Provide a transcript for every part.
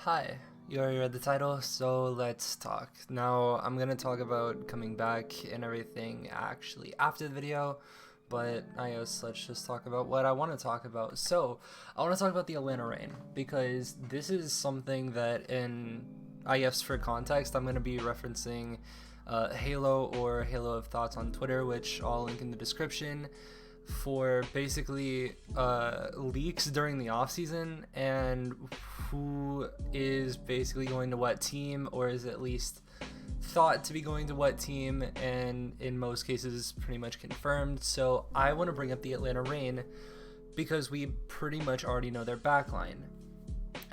Hi, you already read the title, so let's talk. Now, I'm gonna talk about coming back and everything actually after the video, but I guess let's just talk about what I want to talk about. So, I want to talk about the Atlanta Reign because this is something that, I guess for context, I'm gonna be referencing Halo or Halo of Thoughts on Twitter, which I'll link in the description for basically leaks during the off season and who is basically going to what team, or is at least thought to be going to what team, and in most cases pretty much confirmed. So I want to bring up the Atlanta Reign because we pretty much already know their backline,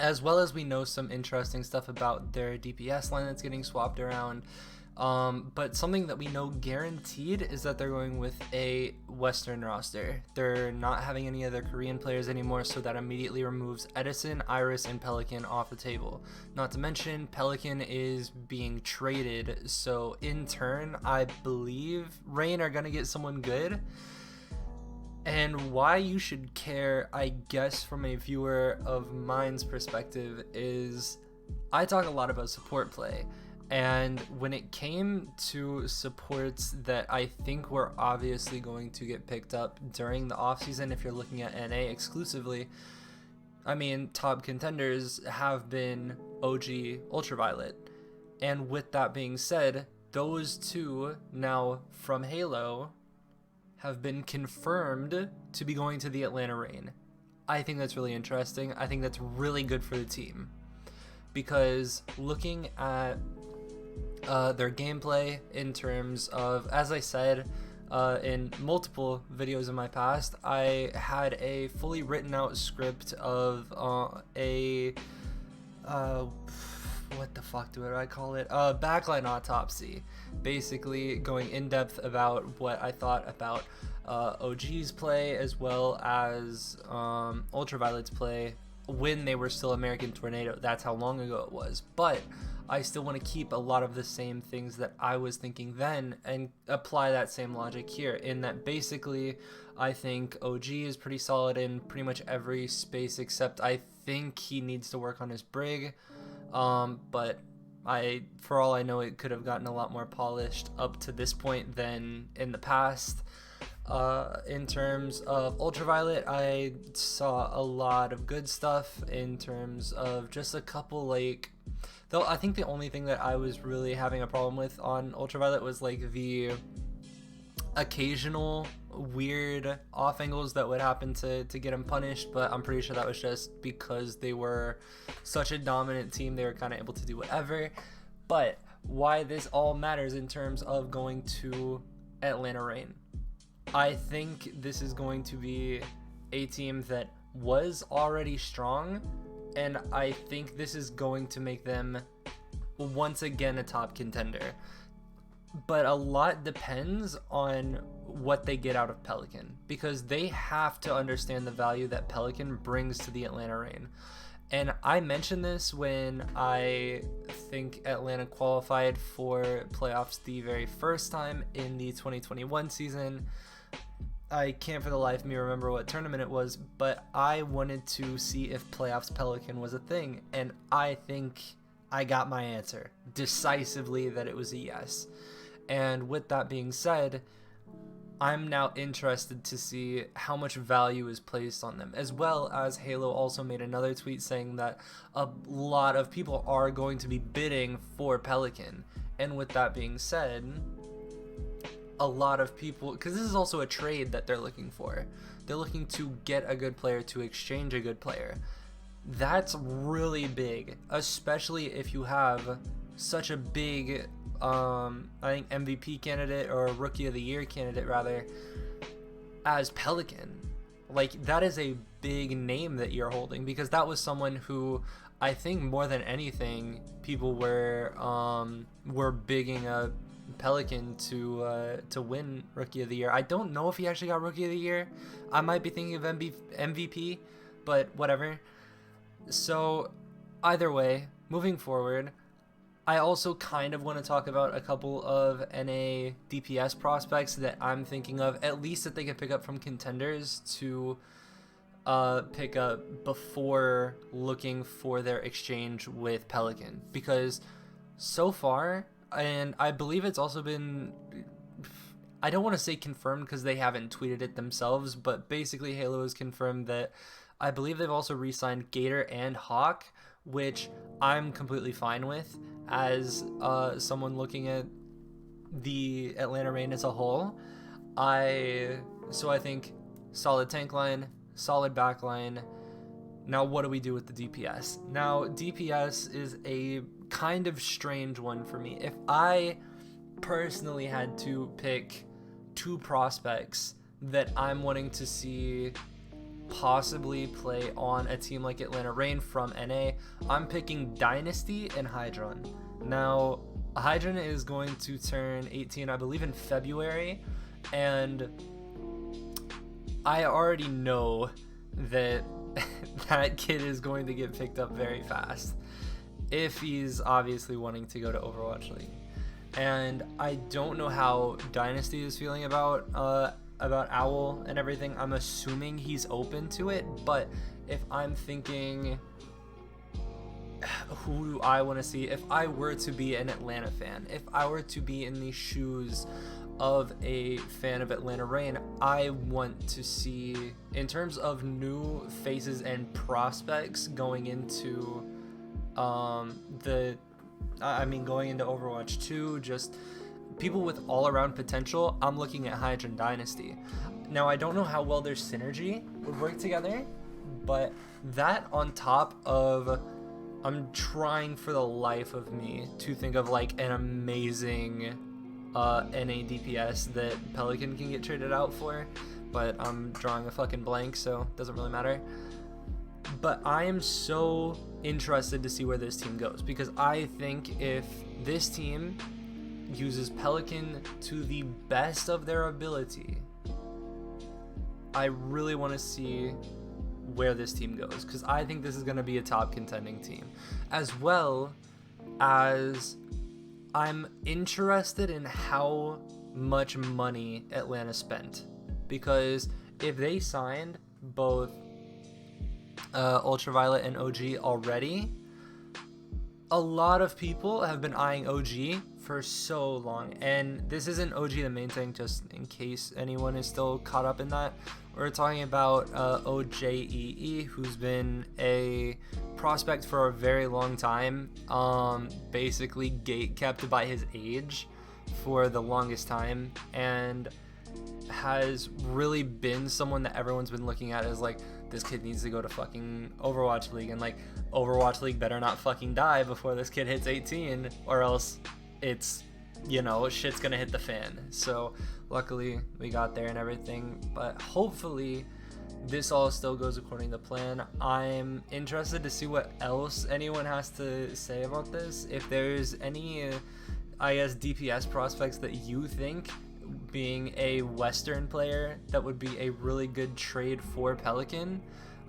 as well as we know some interesting stuff about their DPS line that's getting swapped around. But something that we know guaranteed is that they're going with a Western roster. They're not having any other Korean players anymore, so that immediately removes Edison, Iris, and Pelican off the table. Not to mention, Pelican is being traded, so in turn, I believe Reign are going to get someone good. And why you should care, I guess, from a viewer of mine's perspective, is I talk a lot about support play. And when it came to supports that I think were obviously going to get picked up during the offseason, if you're looking at NA exclusively, I mean, top contenders have been OG Ultraviolet. And with that being said, those two now from Halo have been confirmed to be going to the Atlanta Reign. I think that's really interesting. I think that's really good for the team. Because looking at their gameplay in terms of, as I said in multiple videos in my past, I had a fully written out script of what the fuck do I call it? Backline autopsy, basically going in depth about what I thought about OG's play as well as Ultraviolet's play when they were still American Tornado. That's how long ago it was. But I still want to keep a lot of the same things that I was thinking then and apply that same logic here, in that basically I think OG is pretty solid in pretty much every space, except I think he needs to work on his brig. But for all I know, it could have gotten a lot more polished up to this point than in the past. In terms of Ultraviolet, I saw a lot of good stuff in terms of just a couple, like, though I think the only thing that I was really having a problem with on Ultraviolet was like the occasional weird off angles that would happen to get him punished, but I'm pretty sure that was just because they were such a dominant team, they were kind of able to do whatever. But why this all matters in terms of going to Atlanta Reign, I think this is going to be a team that was already strong, and I think this is going to make them once again a top contender. But a lot depends on what they get out of Pelican, because they have to understand the value that Pelican brings to the Atlanta Reign. And I mentioned this when I think Atlanta qualified for playoffs the very first time in the 2021 season. I can't for the life of me remember what tournament it was, but I wanted to see if playoffs Pelican was a thing, and I think I got my answer decisively that it was a yes. And with that being said, I'm now interested to see how much value is placed on them, as well as Halo also made another tweet saying that a lot of people are going to be bidding for Pelican. And with that being said, a lot of people, because this is also a trade that they're looking for, they're looking to get a good player to exchange a good player. That's really big, especially if you have such a big I think MVP candidate, or Rookie of the Year candidate rather, as Pelican. Like, that is a big name that you're holding, because that was someone who I think more than anything people were bigging up Pelican to win Rookie of the Year. I don't know if he actually got Rookie of the Year. I might be thinking of MVP, but whatever. So either way, moving forward, I also kind of want to talk about a couple of NA DPS prospects that I'm thinking of, at least that they can pick up from contenders to pick up before looking for their exchange with Pelican, because so far, and I believe it's also been, I don't want to say confirmed because they haven't tweeted it themselves, but basically Halo has confirmed that I believe they've also re-signed Gator and Hawk, which I'm completely fine with as someone looking at the Atlanta Reign as a whole. So I think solid tank line, solid back line. Now what do we do with the DPS? Now DPS is a kind of strange one for me. If I personally had to pick two prospects that I'm wanting to see possibly play on a team like Atlanta Reign from NA, I'm picking Dynasty and Hydron. Now, Hydron is going to turn 18, I believe, in February, and I already know that that kid is going to get picked up very fast if he's obviously wanting to go to Overwatch League. And I don't know how Dynasty is feeling about Owl and everything. I'm assuming he's open to it, but if I'm thinking who do I want to see, if I were to be an Atlanta fan, if I were to be in the shoes of a fan of Atlanta Reign, I want to see, in terms of new faces and prospects going into going into Overwatch 2, just people with all-around potential, I'm looking at Hydron Dynasty. Now, I don't know how well their synergy would work together, but that on top of, I'm trying for the life of me to think of like an amazing NA DPS that Pelican can get traded out for, but I'm drawing a fucking blank, so it doesn't really matter. But I am so interested to see where this team goes, because I think if this team uses Pelican to the best of their ability, I really want to see where this team goes, because I think this is going to be a top contending team, as well as I'm interested in how much money Atlanta spent, because if they signed both Ultraviolet and OG already, a lot of people have been eyeing OG for so long, and this isn't OG the main thing, just in case anyone is still caught up in that. We're talking about OJEE, who's been a prospect for a very long time, basically gate-kept by his age for the longest time, and has really been someone that everyone's been looking at as like, this kid needs to go to fucking Overwatch League, and like, Overwatch League better not fucking die before this kid hits 18, or else it's, you know, shit's gonna hit the fan. So luckily we got there and everything, but hopefully this all still goes according to plan. I'm interested to see what else anyone has to say about this. If there's any I guess DPS prospects that you think, being a Western player, that would be a really good trade for Pelican,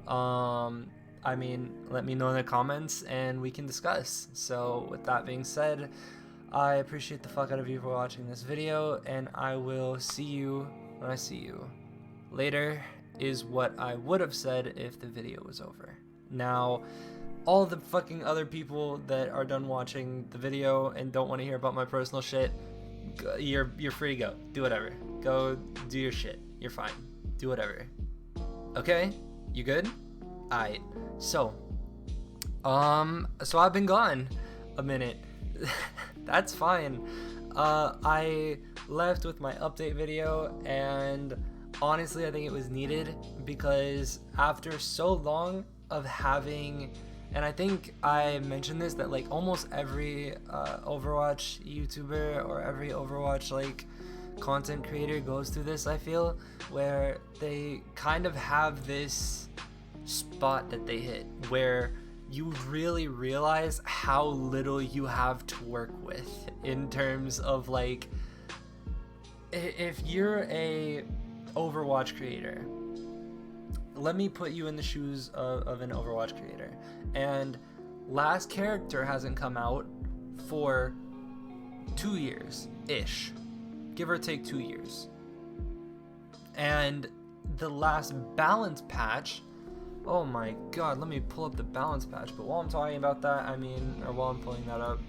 I mean, let me know in the comments and we can discuss. So with that being said, I appreciate the fuck out of you for watching this video, and I will see you when I see you. Later is what I would have said if the video was over. Now, all the fucking other people that are done watching the video and don't want to hear about my personal shit, you're free to go. Do whatever. Go do your shit. You're fine. Do whatever. Okay? You good? Alright. So I've been gone a minute. That's fine. I left with my update video, and honestly I think it was needed, because after so long of having, and I think I mentioned this, that like almost every Overwatch YouTuber or every Overwatch like content creator goes through this, I feel, where they kind of have this spot that they hit where you really realize how little you have to work with in terms of like, if you're a Overwatch creator, let me put you in the shoes of an Overwatch creator, and last character hasn't come out for 2 years ish, give or take 2 years, and the last balance patch Oh my god, let me pull up the balance patch. But while I'm talking about that, or while I'm pulling that up,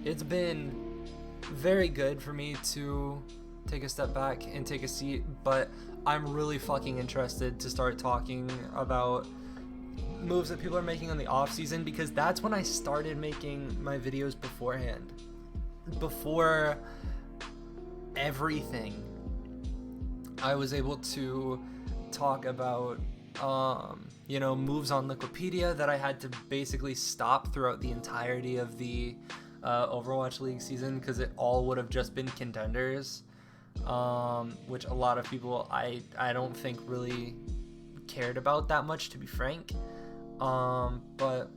it's been very good for me to take a step back and take a seat, but I'm really fucking interested to start talking about moves that people are making on the off season, because that's when I started making my videos beforehand. Before everything, I was able to talk about moves on Liquipedia that I had to basically stop throughout the entirety of the Overwatch League season, because it all would have just been contenders, which a lot of people I don't think really cared about that much, to be frank. But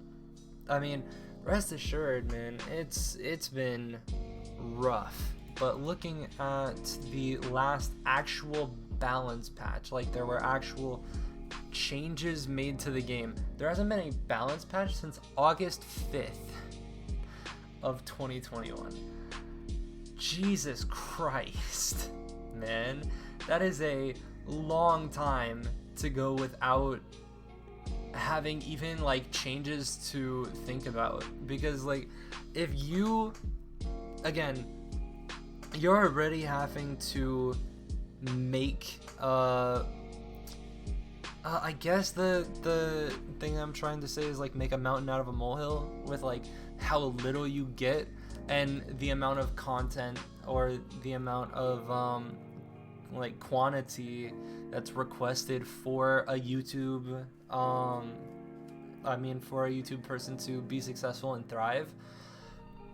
I mean, rest assured, man, it's been rough. But looking at the last actual balance patch, like there were actual changes made to the game. There hasn't been a balance patch since August 5th of 2021. Jesus Christ, man. That is a long time to go without having even like changes to think about, because like if you, again, you're already having to make I guess the thing I'm trying to say is like make a mountain out of a molehill with like how little you get and the amount of content or the amount of like quantity that's requested for a YouTube for a YouTube person to be successful and thrive.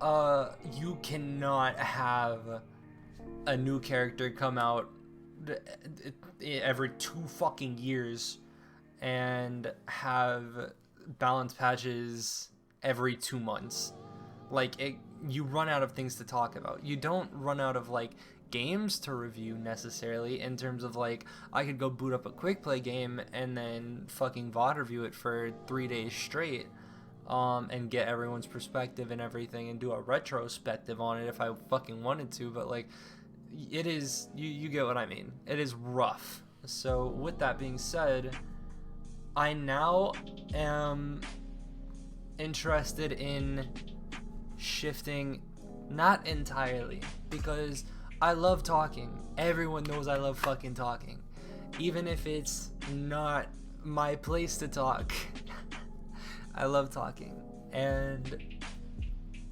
You cannot have a new character come out every 2 fucking years and have balance patches every 2 months. Like, you run out of things to talk about. You don't run out of like games to review necessarily, in terms of like I could go boot up a quick play game and then fucking VOD review it for 3 days straight, and get everyone's perspective and everything and do a retrospective on it if I fucking wanted to. But like, it is, you get what I mean. It is rough. So with that being said, I now am interested in shifting, not entirely, because I love talking. Everyone knows I love fucking talking, even if it's not my place to talk. I love talking, and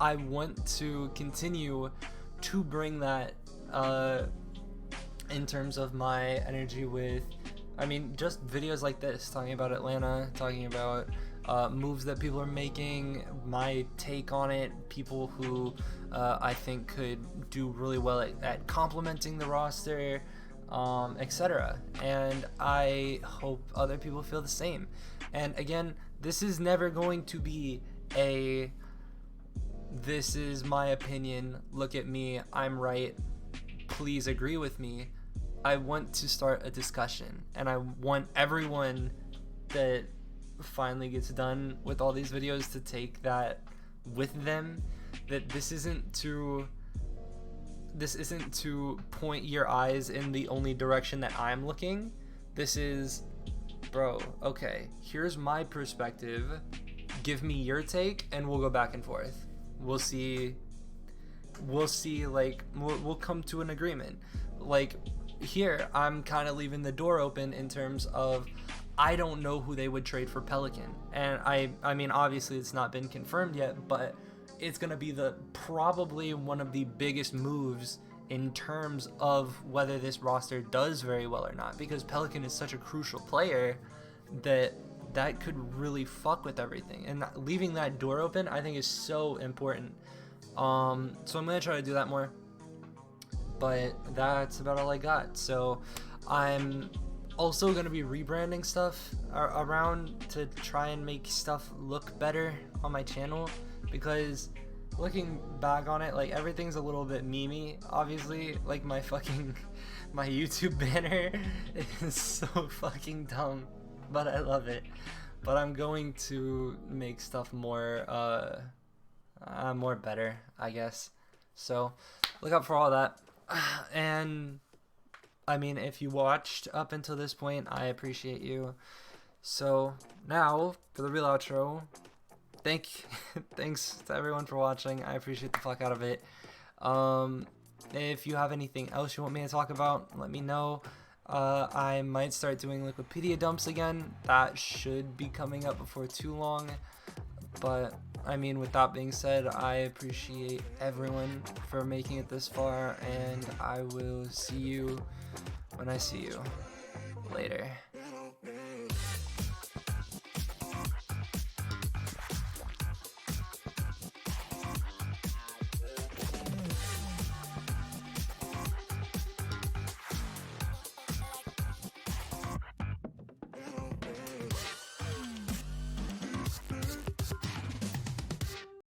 I want to continue to bring that in terms of my energy with, just videos like this, talking about Atlanta, talking about moves that people are making, my take on it, people who I think could do really well at complementing the roster, etc. And I hope other people feel the same. And again, this is never going to be this is my opinion, look at me, I'm right, please agree with me. I want to start a discussion, and I want everyone that finally gets done with all these videos to take that with them, that this isn't to point your eyes in the only direction that I'm looking. This is, bro, okay, here's my perspective, give me your take, and we'll go back and forth. We'll see, like, we'll come to an agreement. Like, here, I'm kind of leaving the door open in terms of, I don't know who they would trade for Pelican. And I mean, obviously it's not been confirmed yet, but it's going to be probably one of the biggest moves in terms of whether this roster does very well or not, because Pelican is such a crucial player that could really fuck with everything. And leaving that door open, I think, is so important. So I'm going to try to do that more. But that's about all I got. So I'm also going to be rebranding stuff around to try and make stuff look better on my channel, because looking back on it, like, everything's a little bit memey, obviously. Like, my YouTube banner is so fucking dumb, but I love it. But I'm going to make stuff more better, I guess. So look out for all that. And I mean, if you watched up until this point, I appreciate you. So now for the real outro. Thanks to everyone for watching. I appreciate the fuck out of it. If you have anything else you want me to talk about, let me know. I might start doing Liquipedia dumps again. That should be coming up before too long. But I mean, with that being said, I appreciate everyone for making it this far, and I will see you when I see you. Later.